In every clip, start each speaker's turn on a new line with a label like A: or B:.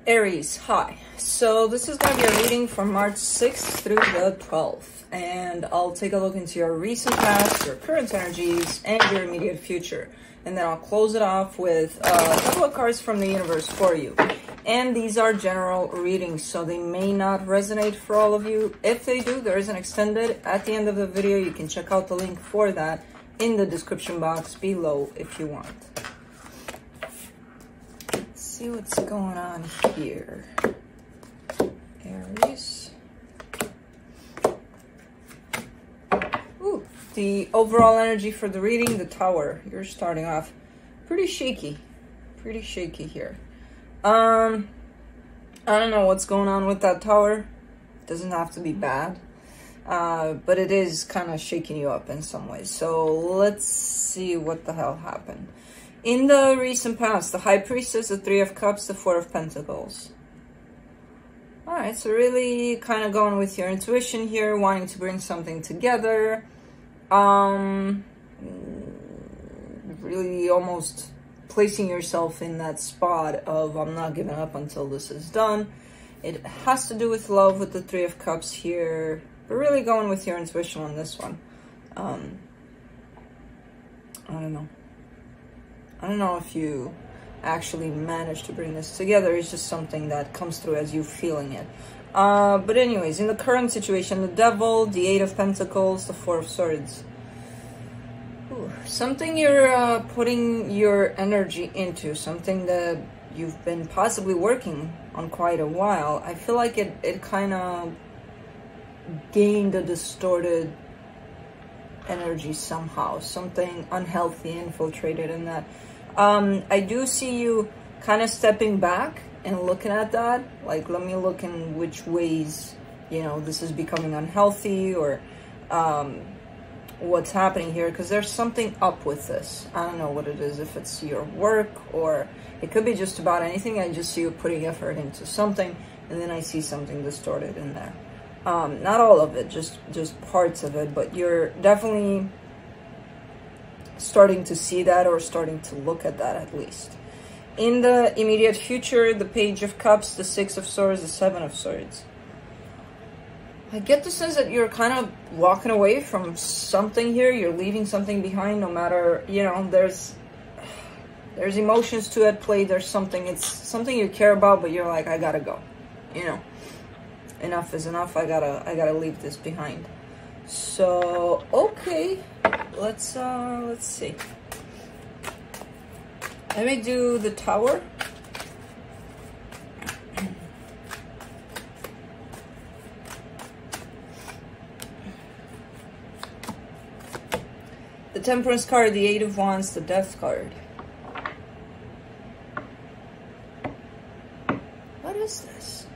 A: Aries, hi. So this is going to be a reading from March 6th through the 12th. And I'll take a look into your recent past, your current energies, and your immediate future. And then I'll close it off with a couple of cards from the universe for you. And these are general readings, so they may not resonate for all of you. If they do, there is an extended at the end of the video. You can check out the link for that in the description box below if you want. See what's going on here. Aries. Ooh, the overall energy for the reading, the Tower. You're starting off pretty shaky. Pretty shaky here. I don't know what's going on with that Tower. It doesn't have to be bad. But it is kind of shaking you up in some ways. So let's see what the hell happened. In the recent past, the High Priestess, the Three of Cups, the Four of Pentacles. Alright, so really kind of going with your intuition here, wanting to bring something together. Really almost placing yourself in that spot of, I'm not giving up until this is done. It has to do with love with the Three of Cups here, but really going with your intuition on this one. I don't know. I don't know if you actually managed to bring this together. It's just something that comes through as you feeling it. But anyways, in the current situation, the Devil, the Eight of Pentacles, the Four of Swords. Ooh, something you're putting your energy into, something that you've been possibly working on quite a while. I feel like it kind of gained a distorted energy somehow. Something unhealthy infiltrated in that. I do see you kind of stepping back and looking at that. Like, let me look in which ways, you know, this is becoming unhealthy or what's happening here. Because there's something up with this. I don't know what it is. If it's your work or it could be just about anything. I just see you putting effort into something. And then I see something distorted in there. Not all of it, just parts of it. But you're definitely starting to see that, or starting to look at that at least. In the immediate future, the Page of Cups, the Six of Swords, the Seven of Swords. I get the sense that you're kind of walking away from something here. You're leaving something behind, no matter, you know, there's emotions to at play. There's something, it's something you care about, but you're like, I gotta go, you know. Enough is enough. I gotta leave this behind. So okay, let's see. Let me do the Tower. The Temperance card, the Eight of Wands, the Death card. What is this?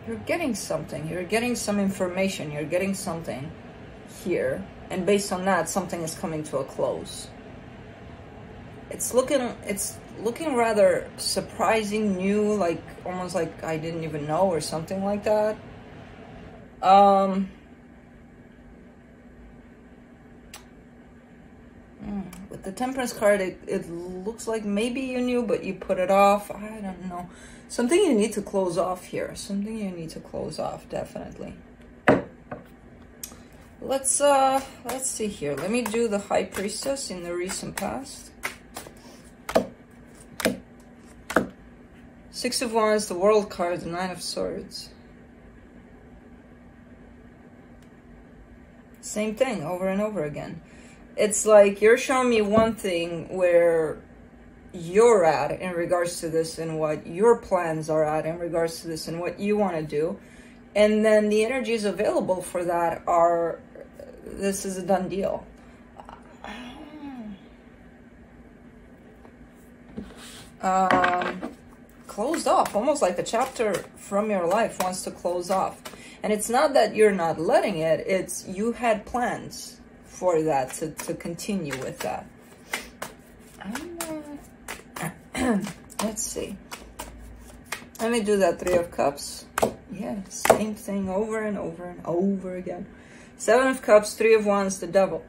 A: You're getting something. You're getting some information. You're getting something here. And based on that, something is coming to a close. It's looking rather surprising, new, like almost like I didn't even know or something like that. With the Temperance card, it looks like maybe you knew, but you put it off. I don't know. Something you need to close off here. Something you need to close off, definitely. Let's see here. Let me do the High Priestess in the recent past. Six of Wands, the World card, the Nine of Swords. Same thing over and over again. It's like you're showing me one thing where you're at in regards to this and what your plans are at in regards to this and what you want to do. And then the energies available for that are, this is a done deal. Closed off, almost like a chapter from your life wants to close off. And it's not that you're not letting it, it's you had plans for that, to continue with that. Let's see. Let me do that Three of Cups. Yeah, same thing over and over and over again. Seven of Cups, Three of Wands, the Devil.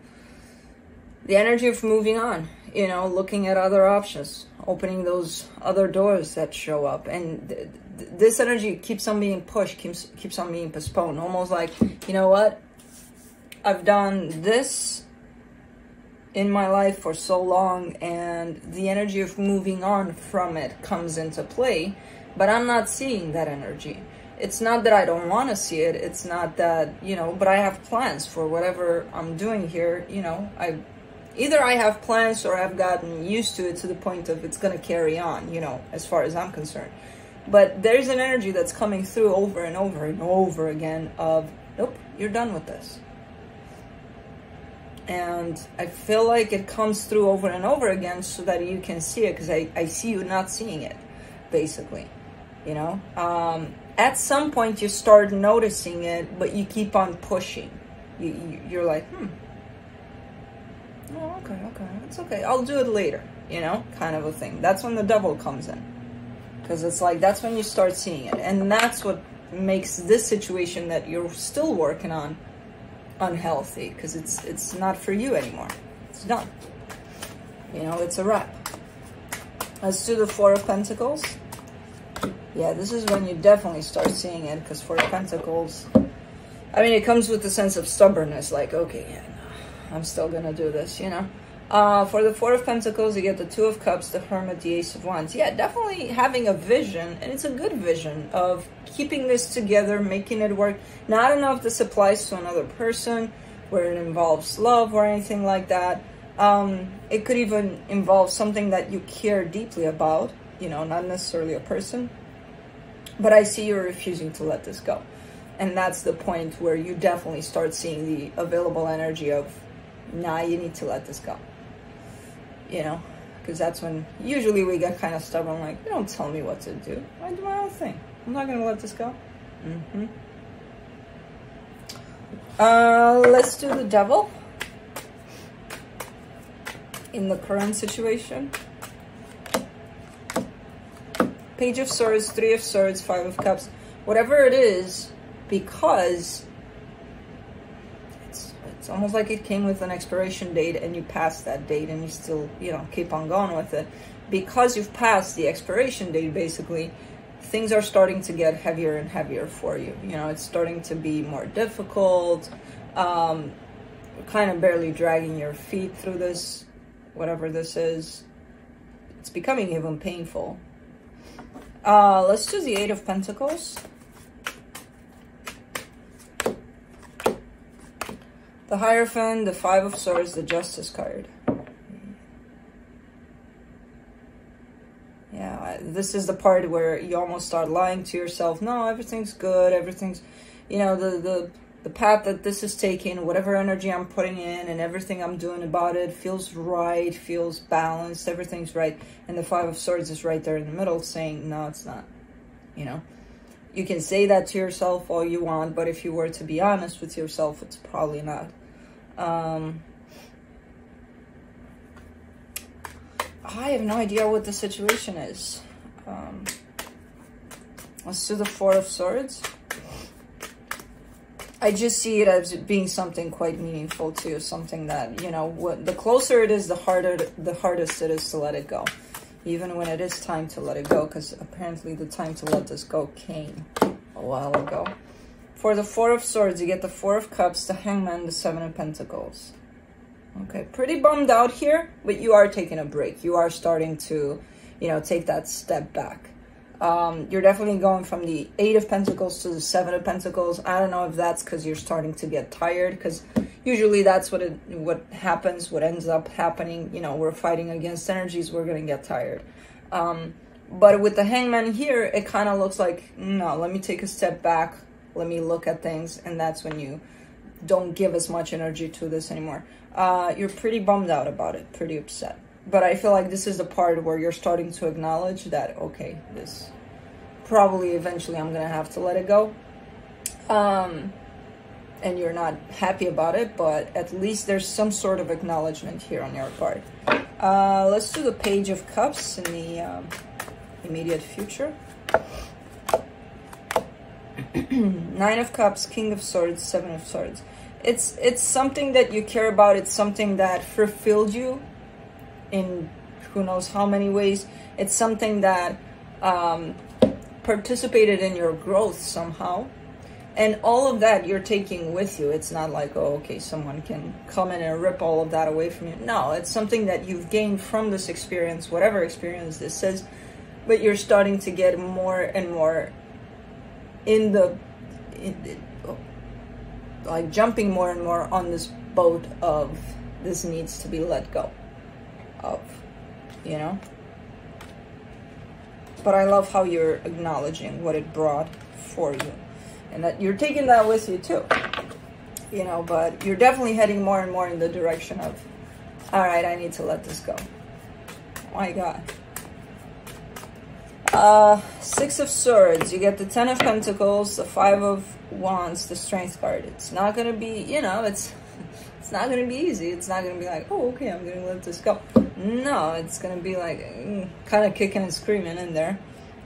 A: The energy of moving on. you know, looking at other options, opening those other doors that show up. And this energy keeps on being pushed, keeps on being postponed. Almost like, you know what? I've done this in my life for so long, and the energy of moving on from it comes into play, but I'm not seeing that energy. It's not that I don't want to see it. It's not that, you know, but I have plans for whatever I'm doing here. You know, either I have plans or I've gotten used to it to the point of it's going to carry on, you know, as far as I'm concerned. But there's an energy that's coming through over and over and over again of, nope, you're done with this. And I feel like it comes through over and over again so that you can see it, because I see you not seeing it, basically, you know. At some point you start noticing it, but you keep on pushing. You're like, oh, okay, it's okay, I'll do it later, you know, kind of a thing. That's when the devil comes in, because it's like, that's when you start seeing it. And that's what makes this situation that you're still working on unhealthy, because it's not for you anymore. It's done, you know, it's a wrap. Let's do the Four of Pentacles. Yeah, this is when you definitely start seeing it, because Four of Pentacles, I mean, it comes with a sense of stubbornness, like, okay, yeah, no, I'm still gonna do this, you know. For the Four of Pentacles, you get the Two of Cups, the Hermit, the Ace of Wands. Yeah, definitely having a vision, and it's a good vision of keeping this together, making it work. Now, I don't know if this applies to another person, where it involves love or anything like that. It could even involve something that you care deeply about, you know, not necessarily a person. But I see you're refusing to let this go. And that's the point where you definitely start seeing the available energy of, nah, you need to let this go. You know, because that's when usually we get kind of stubborn, like, you don't tell me what to do. I do my own thing. I'm not going to let this go. Let's do the Devil in the current situation. Page of Swords, Three of Swords, Five of Cups. Whatever it is, because it's almost like it came with an expiration date and you passed that date and you still, you know, keep on going with it. Because you've passed the expiration date, basically, things are starting to get heavier and heavier for you. You know, it's starting to be more difficult. Kind of barely dragging your feet through this, whatever this is. It's becoming even painful. Let's do the Eight of Pentacles. The Hierophant, the Five of Swords, the Justice card. Yeah, this is the part where you almost start lying to yourself. No, everything's good. Everything's, you know, the path that this is taking, whatever energy I'm putting in and everything I'm doing about it feels right, feels balanced, everything's right. And the Five of Swords is right there in the middle saying, no, it's not, you know. You can say that to yourself all you want, but if you were to be honest with yourself, it's probably not. I have no idea what the situation is. Let's do the Four of Swords. I just see it as being something quite meaningful to you, something that, you know, the closer it is, the hardest it is to let it go. Even when it is time to let it go, because apparently the time to let this go came a while ago. For the Four of Swords, you get the Four of Cups, the Hangman, the Seven of Pentacles. Okay, pretty bummed out here, but you are taking a break. You are starting to, you know, take that step back. You're definitely going from the Eight of Pentacles to the Seven of Pentacles. I don't know if that's because you're starting to get tired, because usually that's what happens, what ends up happening. You know, we're fighting against energies, we're going to get tired. But with the Hangman here, it kind of looks like, no, let me take a step back. Let me look at things. And that's when you don't give as much energy to this anymore. You're pretty bummed out about it, pretty upset. But I feel like this is the part where you're starting to acknowledge that, okay, this probably eventually I'm going to have to let it go. And you're not happy about it, but at least there's some sort of acknowledgement here on your part. Let's do the Page of Cups in the immediate future. Nine of Cups, King of Swords, Seven of Swords. It's something that you care about. It's something that fulfilled you in who knows how many ways. It's something that participated in your growth somehow. And all of that you're taking with you. It's not like, oh, okay, someone can come in and rip all of that away from you. No, it's something that you've gained from this experience, whatever experience this is, but you're starting to get more and more like jumping more and more on this boat of this needs to be let go of, you know? But I love how you're acknowledging what it brought for you. And that you're taking that with you too, you know, but you're definitely heading more and more in the direction of, all right, I need to let this go. Oh my God. Six of Swords, you get the Ten of Pentacles, the Five of Wands, the Strength card. It's not going to be, you know, it's not going to be easy. It's not going to be like, oh, okay, I'm going to let this go. No, it's going to be like kind of kicking and screaming in there.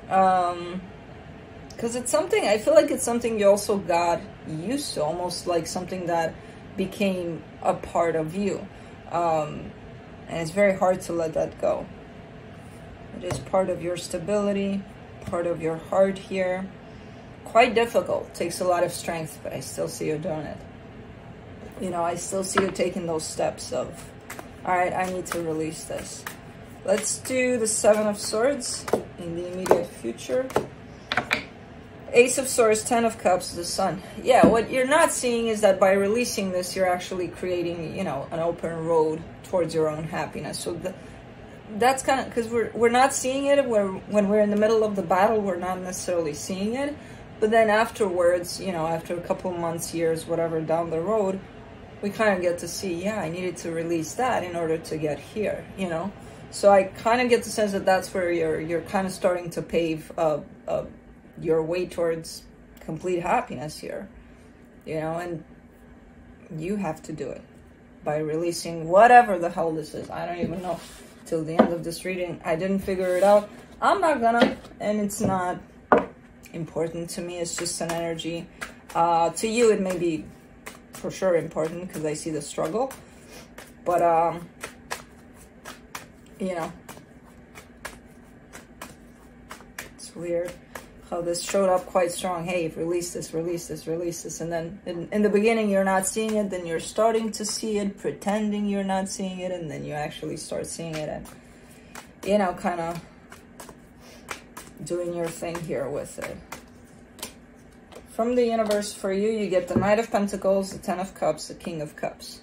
A: Because it's something, I feel like it's something you also got used to, almost like something that became a part of you. And it's very hard to let that go. It is part of your stability, part of your heart here. Quite difficult, takes a lot of strength, but I still see you doing it. You know, I still see you taking those steps of, all right, I need to release this. Let's do the Seven of Swords in the immediate future. Ace of Swords, Ten of Cups, the Sun. Yeah, what you're not seeing is that by releasing this, you're actually creating, you know, an open road towards your own happiness. So that's kind of, because we're not seeing it when we're in the middle of the battle, we're not necessarily seeing it. But then afterwards, you know, after a couple months, years, whatever, down the road, we kind of get to see, yeah, I needed to release that in order to get here, you know. So I kind of get the sense that that's where you're kind of starting to pave your way towards complete happiness here, you know, and you have to do it by releasing whatever the hell this is. I don't even know till the end of this reading. I didn't figure it out. I'm not gonna, and it's not important to me. It's just an energy. To you, it may be for sure important because I see the struggle, but you know, it's weird how this showed up quite strong. Hey, release this, release this, release this. And then in the beginning, you're not seeing it. Then you're starting to see it, pretending you're not seeing it. And then you actually start seeing it and, you know, kind of doing your thing here with it. From the universe for you, you get the Knight of Pentacles, the Ten of Cups, the King of Cups.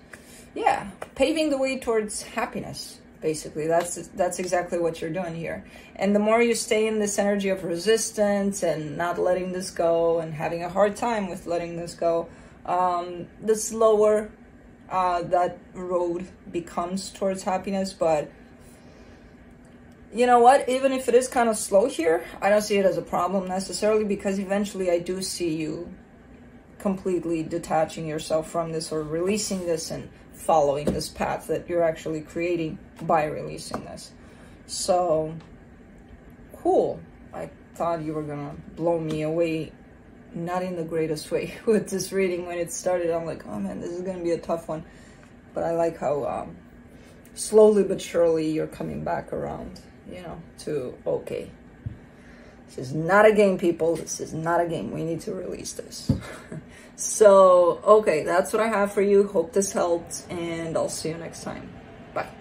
A: Yeah, paving the way towards happiness. Basically, that's exactly what you're doing here. And the more you stay in this energy of resistance and not letting this go and having a hard time with letting this go, the slower that road becomes towards happiness. But you know what? Even if it is kind of slow here, I don't see it as a problem necessarily, because eventually I do see you completely detaching yourself from this or releasing this and following this path that you're actually creating by releasing this. So cool. I thought you were gonna blow me away, not in the greatest way with this reading. When it started, I'm like, oh man, this is gonna be a tough one. But I like how slowly but surely you're coming back around, you know, to, okay, this is not a game, people. This is not a game. We need to release this. So, okay, that's what I have for you. Hope this helped, and I'll see you next time. Bye.